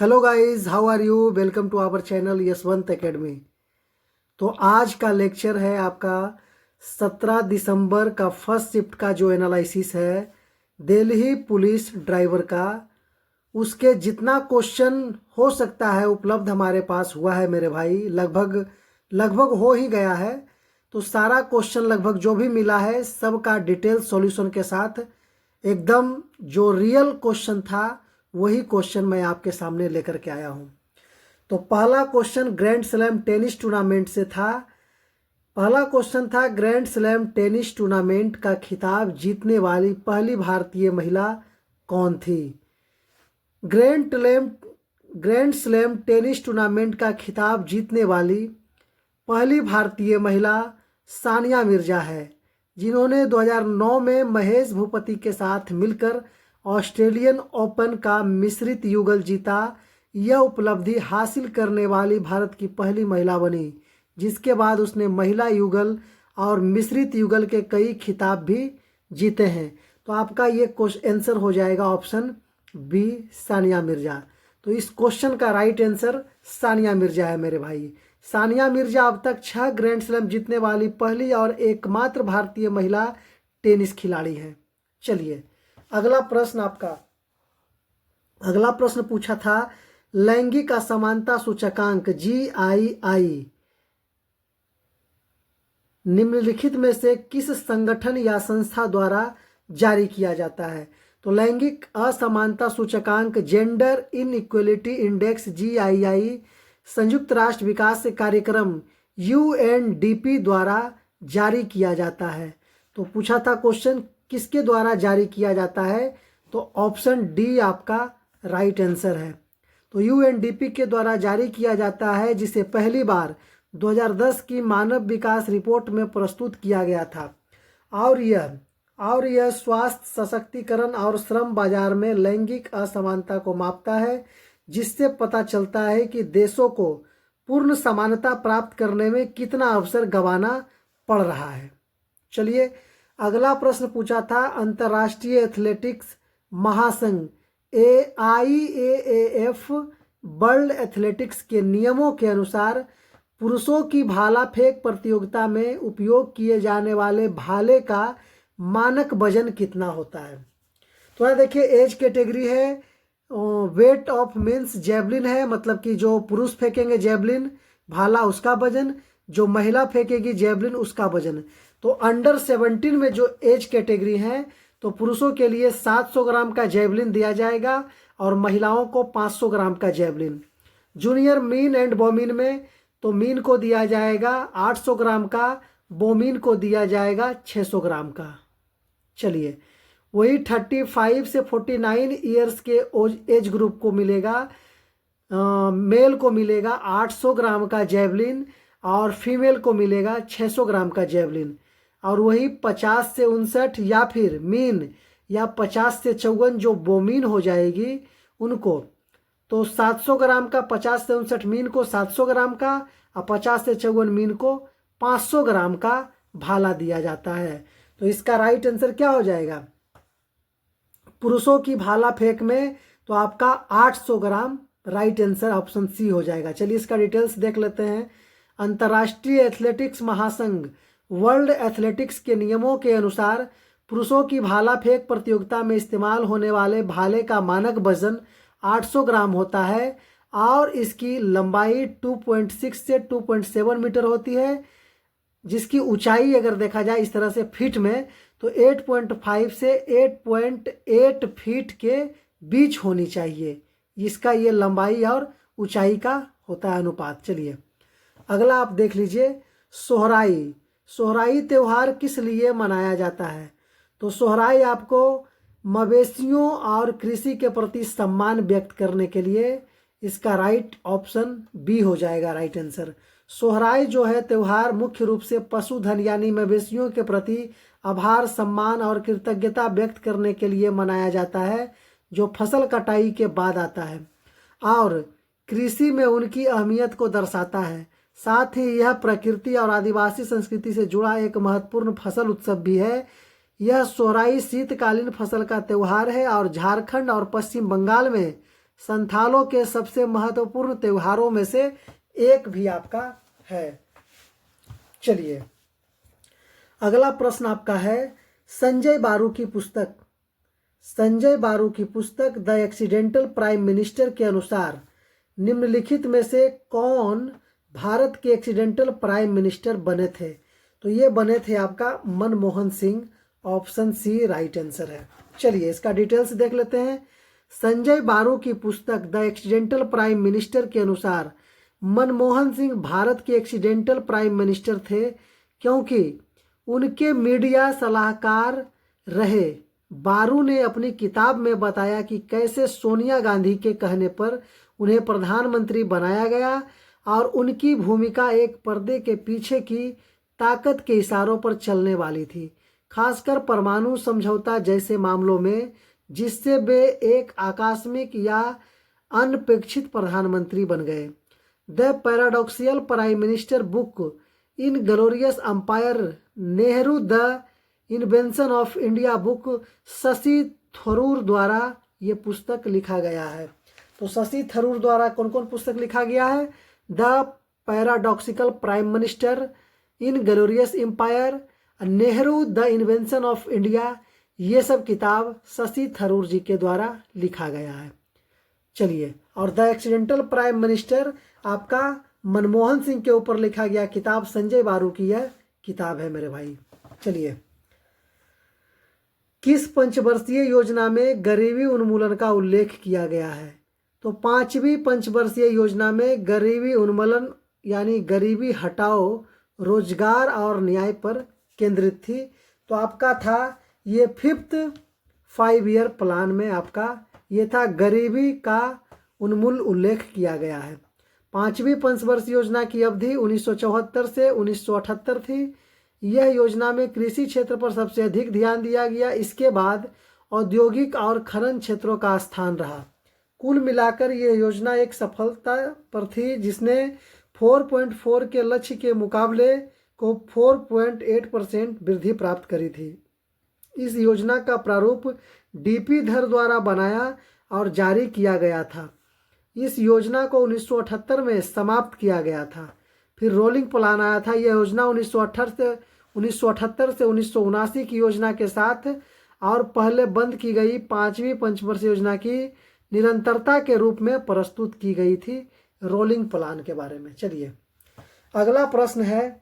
Hello guys, how are you? Welcome to our channel Yashwant academy. तो आज का lecture है आपका 17 दिसंबर का फर्स्ट शिफ्ट का जो एनालिसिस है दिल्ली पुलिस ड्राइवर का, उसके जितना क्वेश्चन हो सकता है उपलब्ध हमारे पास हुआ है मेरे भाई। लगभग लगभग हो ही गया है। तो सारा क्वेश्चन लगभग जो भी मिला है सबका डिटेल सॉल्यूशन के साथ एकदम जो रियल क्वेश्चन था वही क्वेश्चन मैं आपके सामने लेकर के आया हूँ। तो पहला question grand slam tennis tournament से था। पहला क्वेश्चन था ग्रैंड स्लैम टेनिस टूर्नामेंट का खिताब जीतने वाली पहली भारतीय महिला कौन थी? ग्रैंड स्लैम टेनिस टूर्नामेंट का खिताब जीतने वाली पहली भारतीय महिला सानिया मिर्जा है, जिन्होंने 2009 में महेश भूपति के साथ मिलकर ऑस्ट्रेलियन ओपन का मिश्रित युगल जीता। यह उपलब्धि हासिल करने वाली भारत की पहली महिला बनी, जिसके बाद उसने महिला युगल और मिश्रित युगल के कई खिताब भी जीते हैं। तो आपका ये आंसर हो जाएगा ऑप्शन बी, सानिया मिर्जा। तो इस क्वेश्चन का राइट आंसर सानिया मिर्जा है मेरे भाई। सानिया मिर्जा अब तक 6 ग्रैंड स्लैम जीतने वाली पहली और एकमात्र भारतीय महिला टेनिस खिलाड़ी हैं। चलिए अगला प्रश्न पूछा था लैंगिक असमानता सूचकांक GII निम्नलिखित में से किस संगठन या संस्था द्वारा जारी किया जाता है? तो लैंगिक असमानता सूचकांक जेंडर इनइक्वलिटी इंडेक्स GII संयुक्त राष्ट्र विकास कार्यक्रम UNDP द्वारा जारी किया जाता है। तो पूछा था क्वेश्चन किसके द्वारा जारी किया जाता है? तो ऑप्शन डी आपका राइट आंसर है। तो UNDP के द्वारा जारी किया जाता है, जिसे पहली बार 2010 की मानव विकास रिपोर्ट में प्रस्तुत किया गया था। और यह स्वास्थ्य, सशक्तिकरण और श्रम बाजार में लैंगिक असमानता को मापता है, जिससे पता चलता है कि देशों को पूर्ण समानता प्राप्त करने में कितना अवसर गंवाना पड़ रहा है। चलिए अगला प्रश्न पूछा था अंतर्राष्ट्रीय एथलेटिक्स महासंघ AIAAF वर्ल्ड एथलेटिक्स के नियमों के अनुसार पुरुषों की भाला फेंक प्रतियोगिता में उपयोग किए जाने वाले भाले का मानक वजन कितना होता है? तो यहाँ देखिए एज कैटेगरी है, वेट ऑफ मीन्स जेवलिन है, मतलब कि जो पुरुष फेंकेंगे जेवलिन भाला उसका वजन, जो महिला फेंकेगी जेवलिन उसका वजन। तो अंडर 17 में जो एज कैटेगरी है तो पुरुषों के लिए 700 ग्राम का जेवलिन दिया जाएगा और महिलाओं को 500 ग्राम का जेवलिन। जूनियर मीन एंड बोमीन में तो मीन को दिया जाएगा 800 ग्राम का, बोमीन को दिया जाएगा 600 ग्राम का। चलिए वही 35 से 49 ईयर्स के एज ग्रुप को मिलेगा, मेल को मिलेगा 800 ग्राम का जेवलिन और फीमेल को मिलेगा 600 ग्राम का जेवलिन। और वही 50 से 59 या फिर मीन या 50 से 54 जो बोमीन हो जाएगी उनको तो 700 ग्राम का, 50 से 59 मीन को 700 ग्राम का और 50 से 54 मीन को 500 ग्राम का भाला दिया जाता है। तो इसका राइट आंसर क्या हो जाएगा? पुरुषों की भाला फेंक में तो आपका 800 ग्राम राइट आंसर ऑप्शन सी हो जाएगा। चलिए इसका डिटेल्स देख लेते हैं। अंतर्राष्ट्रीय एथलेटिक्स महासंघ वर्ल्ड एथलेटिक्स के नियमों के अनुसार पुरुषों की भाला फेंक प्रतियोगिता में इस्तेमाल होने वाले भाले का मानक वजन 800 ग्राम होता है और इसकी लंबाई 2.6 से 2.7 मीटर होती है, जिसकी ऊंचाई अगर देखा जाए इस तरह से फीट में तो 8.5 से 8.8 फीट के बीच होनी चाहिए। इसका ये लंबाई और ऊंचाई का होता है अनुपात। चलिए अगला आप देख लीजिए सोहराई त्योहार किस लिए मनाया जाता है? तो सोहराई आपको मवेशियों और कृषि के प्रति सम्मान व्यक्त करने के लिए, इसका राइट ऑप्शन बी हो जाएगा राइट आंसर। सोहराई जो है त्योहार मुख्य रूप से पशुधन यानी मवेशियों के प्रति आभार, सम्मान और कृतज्ञता व्यक्त करने के लिए मनाया जाता है, जो फसल कटाई के बाद आता है और कृषि में उनकी अहमियत को दर्शाता है। साथ ही यह प्रकृति और आदिवासी संस्कृति से जुड़ा एक महत्वपूर्ण फसल उत्सव भी है। यह सोहराई शीतकालीन फसल का त्यौहार है और झारखंड और पश्चिम बंगाल में संथालों के सबसे महत्वपूर्ण त्योहारों में से एक भी आपका है। चलिए अगला प्रश्न आपका है, संजय बारू की पुस्तक द एक्सीडेंटल प्राइम मिनिस्टर के अनुसार निम्नलिखित में से कौन भारत के एक्सीडेंटल प्राइम मिनिस्टर बने थे? तो ये बने थे आपका Manmohan Singh, option C right answer है। चलिए इसका डिटेल्स देख लेते हैं। संजय बारू की पुस्तक द एक्सीडेंटल प्राइम मिनिस्टर के अनुसार मनमोहन सिंह भारत के एक्सीडेंटल प्राइम मिनिस्टर थे क्योंकि उनके मीडिया सलाहकार रहे। बारू ने अपनी किताब में बताया कि कैसे सोनिया गांधी के कहने पर उन्हें प्रधानमंत्री बनाया गया और उनकी भूमिका एक पर्दे के पीछे की ताकत के इशारों पर चलने वाली थी, खासकर परमाणु समझौता जैसे मामलों में, जिससे वे एक आकस्मिक या अनपेक्षित प्रधानमंत्री बन गए। The paradoxical prime minister book in glorious umpire, Nehru the invention of India book, Shashi Tharoor द्वारा ये पुस्तक लिखा गया है। तो शशि थरूर द्वारा कौन कौन पुस्तक लिखा गया है? The paradoxical prime minister, inglorious empire, Nehru the invention of India, ये सब किताब शशि थरूर जी के द्वारा लिखा गया है। चलिए, और द एक्सीडेंटल प्राइम मिनिस्टर आपका मनमोहन सिंह के ऊपर लिखा गया किताब संजय बारू की यह किताब है मेरे भाई। चलिए, किस पंचवर्षीय योजना में गरीबी उन्मूलन का उल्लेख किया गया है? तो 5वीं पंचवर्षीय योजना में गरीबी उन्मूलन यानी गरीबी हटाओ, रोजगार और न्याय पर केंद्रित थी। तो आपका था ये 5th 5 ईयर प्लान में आपका ये था, गरीबी का उन्मूल उल्लेख किया गया है। 5वीं पंचवर्षीय योजना की अवधि 1974 से 1978 थी। यह योजना में कृषि क्षेत्र पर सबसे अधिक ध्यान दिया गया। इसके बाद औद्योगिक और खनन क्षेत्रों का स्थान रहा। कुल मिलाकर यह योजना एक सफलता पर थी, जिसने 4.4 के लक्ष्य के मुकाबले को 4.8% वृद्धि प्राप्त करी थी। इस योजना का प्रारूप डीपी धर द्वारा बनाया और जारी किया गया था। इस योजना को 1978 में समाप्त किया गया था। फिर रोलिंग प्लान आया था। यह योजना 1978 से 1979 की योजना के साथ और पहले बंद की गई 5वीं पंचवर्षीय योजना की निरंतरता के रूप में प्रस्तुत की गई थी, रोलिंग प्लान के बारे में। चलिए अगला प्रश्न है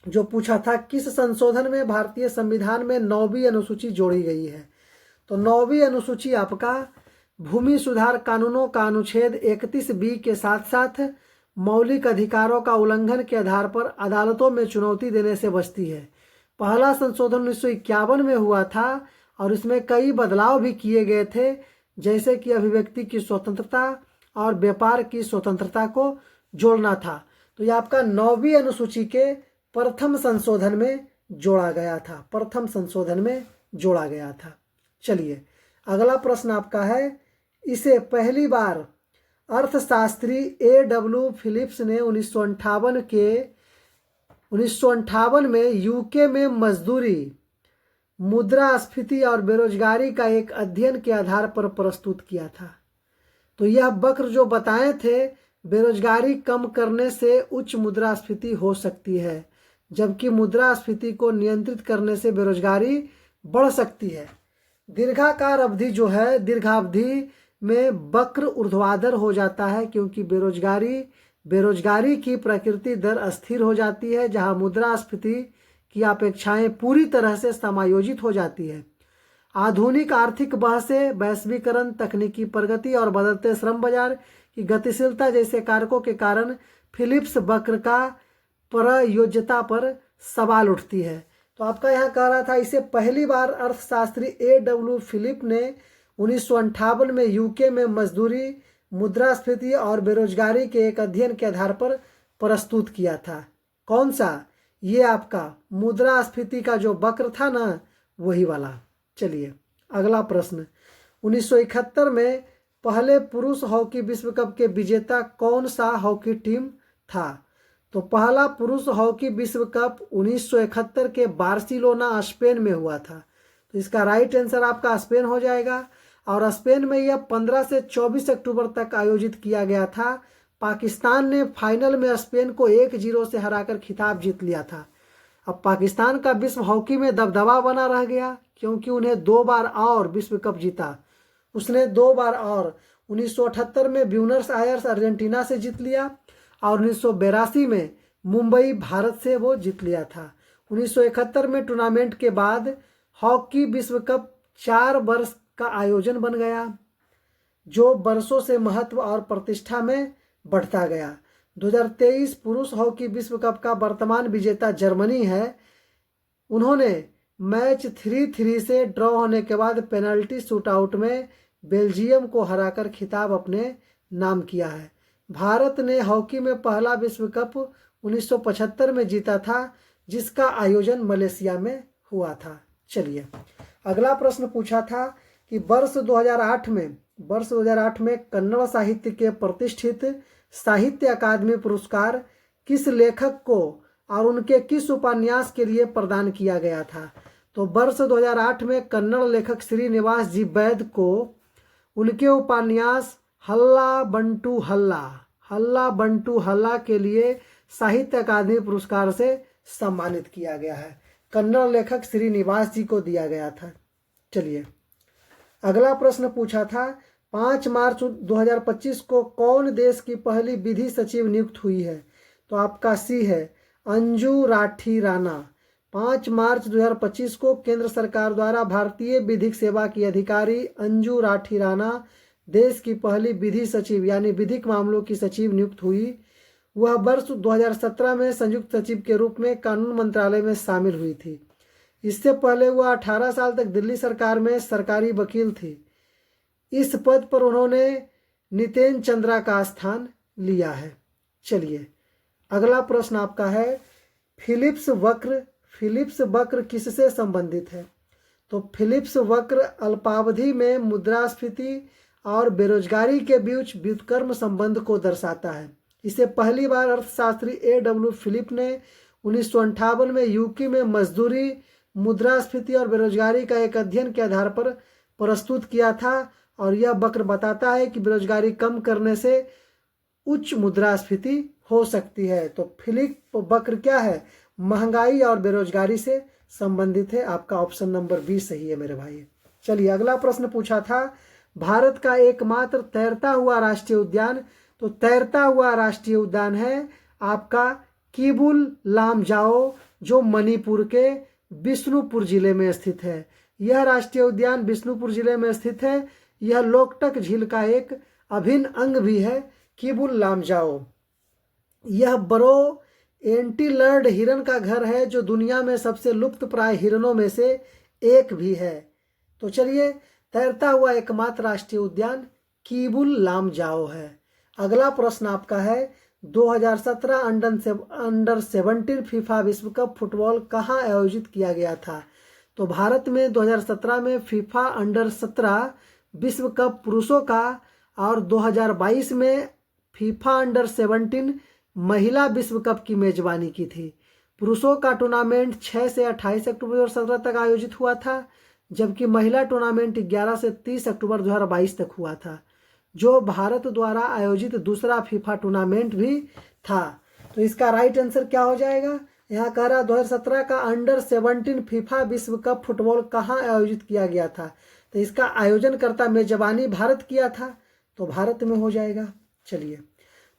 जो पूछा था, किस संशोधन में भारतीय संविधान में 9वीं अनुसूची जोड़ी गई है? तो 9वीं अनुसूची आपका भूमि सुधार कानूनों का अनुच्छेद 31B के साथ साथ मौलिक अधिकारों का उल्लंघन के आधार पर अदालतों में चुनौती देने से बचती है। पहला संशोधन 1951 में हुआ था और इसमें कई बदलाव भी किए गए थे, जैसे कि अभिव्यक्ति की स्वतंत्रता और व्यापार की स्वतंत्रता को जोड़ना था। तो ये आपका 9वीं अनुसूची के प्रथम संशोधन में जोड़ा गया था। चलिए अगला प्रश्न आपका है, इसे पहली बार अर्थशास्त्री A.W. फिलिप्स ने 1958 में यूके में मजदूरी, मुद्रास्फीति और बेरोजगारी का एक अध्ययन के आधार पर प्रस्तुत किया था। तो यह वक्र जो बताए थे, बेरोजगारी कम करने से उच्च मुद्रास्फीति हो सकती है, जबकि मुद्रास्फीति को नियंत्रित करने से बेरोजगारी बढ़ सकती है। दीर्घाकार अवधि जो है, दीर्घावधि में वक्र ऊर्ध्वाधर हो जाता है, क्योंकि बेरोजगारी की प्रकृति दर अस्थिर हो जाती है, जहां मुद्रास्फीति की अपेक्षाएं पूरी तरह से समायोजित हो जाती है। आधुनिक आर्थिक बहसें, वैश्वीकरण, तकनीकी प्रगति और बदलते श्रम बाजार की गतिशीलता जैसे कारकों के कारण फिलिप्स वक्र का प्रयोज्यता पर सवाल उठती है। तो आपका यहाँ कह रहा था, इसे पहली बार अर्थशास्त्री A.W. फिलिप ने 1958 में यूके में मजदूरी, मुद्रास्फीति और बेरोजगारी के एक अध्ययन के आधार पर प्रस्तुत किया था। कौन सा? ये आपका मुद्रास्फीति का जो वक्र था ना, वही वाला। चलिए अगला प्रश्न, 1971 में पहले पुरुष हॉकी विश्व कप के विजेता कौन सा हॉकी टीम था? तो पहला पुरुष हॉकी विश्व कप 1971 के बार्सिलोना स्पेन में हुआ था। तो इसका राइट आंसर आपका स्पेन हो जाएगा। और स्पेन में यह 15 से 24 अक्टूबर तक आयोजित किया गया था। पाकिस्तान ने फाइनल में स्पेन को 1-0 से हराकर खिताब जीत लिया था। अब पाकिस्तान का विश्व हॉकी में दबदबा बना रह गया, क्योंकि उन्हें 2 बार और विश्व कप जीता। उसने 2 बार और 1978 में ब्यूनस आयर्स अर्जेंटीना से जीत लिया और 1982 में मुंबई भारत से वो जीत लिया था। 1971 में टूर्नामेंट के बाद हॉकी विश्व कप 4 वर्ष का आयोजन बन गया, जो वर्षों से महत्व और प्रतिष्ठा में बढ़ता गया। 2023 पुरुष हॉकी विश्व कप का वर्तमान विजेता जर्मनी है। उन्होंने मैच 3-3 से ड्रॉ होने के बाद पेनल्टी शूटआउट में बेल्जियम को हराकर खिताब अपने नाम किया है। भारत ने हॉकी में पहला विश्व कप 1975 में जीता था, जिसका आयोजन मलेशिया में हुआ था। चलिए, अगला प्रश्न पूछा था कि वर्ष 2008 में कन्नड़ साहित्य के प्रतिष्ठित साहित्य अकादमी पुरस्कार किस लेखक को और उनके किस उपन्यास के लिए प्रदान किया गया था। तो वर्ष 2008 में कन्नड़ लेखक श्रीनिवास जी वैद्य को उनके उपन्यास हल्ला बंटू हल्ला के लिए साहित्य अकादमी पुरस्कार से सम्मानित किया गया है। कन्नड़ लेखक श्रीनिवास जी को दिया गया था। चलिए, अगला प्रश्न पूछा था 5 मार्च 2025 को कौन देश की पहली विधि सचिव नियुक्त हुई है। तो आपका सी है अंजू राठी राणा। 5 मार्च 2025 को केंद्र सरकार द्वारा भारतीय विधिक सेवा की अधिकारी अंजू राठी राणा देश की पहली विधि सचिव यानी विधिक मामलों की सचिव नियुक्त हुई। वह वर्ष 2017 में संयुक्त सचिव के रूप में कानून मंत्रालय में शामिल हुई थी। इससे पहले वह 18 साल तक दिल्ली सरकार में सरकारी वकील थी। इस पद पर उन्होंने नितेन चंद्रा का स्थान लिया है। चलिए, अगला प्रश्न आपका है फिलिप्स वक्र किससे संबंधित है। तो फिलिप्स वक्र अल्पावधि में मुद्रास्फीति और बेरोजगारी के बीच व्युत्क्रम संबंध को दर्शाता है। इसे पहली बार अर्थशास्त्री A.W. फिलिप ने 1958 में यूके में मजदूरी, मुद्रास्फीति और बेरोजगारी का एक अध्ययन के आधार पर प्रस्तुत किया था और यह वक्र बताता है कि बेरोजगारी कम करने से उच्च मुद्रास्फीति हो सकती है। तो फिलिप वक्र क्या है, महंगाई और बेरोजगारी से संबंधित है। आपका ऑप्शन नंबर बी सही है मेरे भाई। चलिए, अगला प्रश्न पूछा था भारत का एकमात्र तैरता हुआ राष्ट्रीय उद्यान। तो तैरता हुआ राष्ट्रीय उद्यान है आपका किबुल लामजाओ, जो मणिपुर के बिष्णुपुर जिले में स्थित है। यह राष्ट्रीय उद्यान बिष्णुपुर जिले में स्थित है। यह लोकटक झील का एक अभिन्न अंग भी है। किबुल लामजाओ यह बरो एंटीलर्ड हिरन का घर है, जो दुनिया में सबसे लुप्त प्राय हिरनों में से एक भी है। तो चलिए, तैरता हुआ एकमात्र राष्ट्रीय उद्यान किबुल लामजाओ है। अगला प्रश्न आपका है 2017 अंडर 17 फीफा विश्व कप फुटबॉल कहाँ आयोजित किया गया था। तो भारत में 2017 में फीफा अंडर 17 विश्व कप पुरुषों का और 2022 में फीफा अंडर 17 महिला विश्व कप की मेजबानी की थी। पुरुषों का टूर्नामेंट 6 से 28 अक्टूबर 2017 तक आयोजित हुआ था, जबकि महिला टूर्नामेंट 11 से 30 अक्टूबर 2022 तक हुआ था, जो भारत द्वारा आयोजित दूसरा फीफा टूर्नामेंट भी था। तो इसका राइट आंसर क्या हो जाएगा, यहाँ कह रहा 2017 का अंडर 17 फीफा विश्व कप फुटबॉल कहाँ आयोजित किया गया था। तो इसका आयोजनकर्ता मेजबानी भारत किया था, तो भारत में हो जाएगा। चलिए,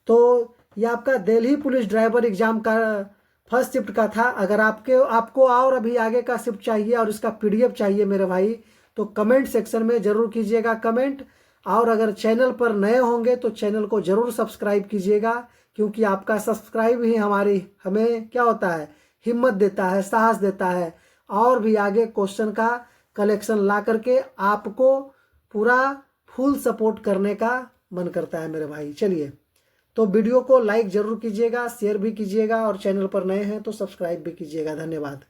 तो ये आपका दिल्ली पुलिस ड्राइवर एग्जाम का फर्स्ट शिफ्ट का था। अगर आपको और अभी आगे का शिफ्ट चाहिए और इसका PDF चाहिए मेरे भाई, तो कमेंट सेक्शन में ज़रूर कीजिएगा कमेंट। और अगर चैनल पर नए होंगे तो चैनल को ज़रूर सब्सक्राइब कीजिएगा, क्योंकि आपका सब्सक्राइब ही हमें क्या होता है, हिम्मत देता है, साहस देता है और भी आगे क्वेश्चन का कलेक्शन ला करके आपको पूरा फुल सपोर्ट करने का मन करता है मेरे भाई। चलिए, तो वीडियो को लाइक ज़रूर कीजिएगा, शेयर भी कीजिएगा और चैनल पर नए हैं तो सब्सक्राइब भी कीजिएगा। धन्यवाद।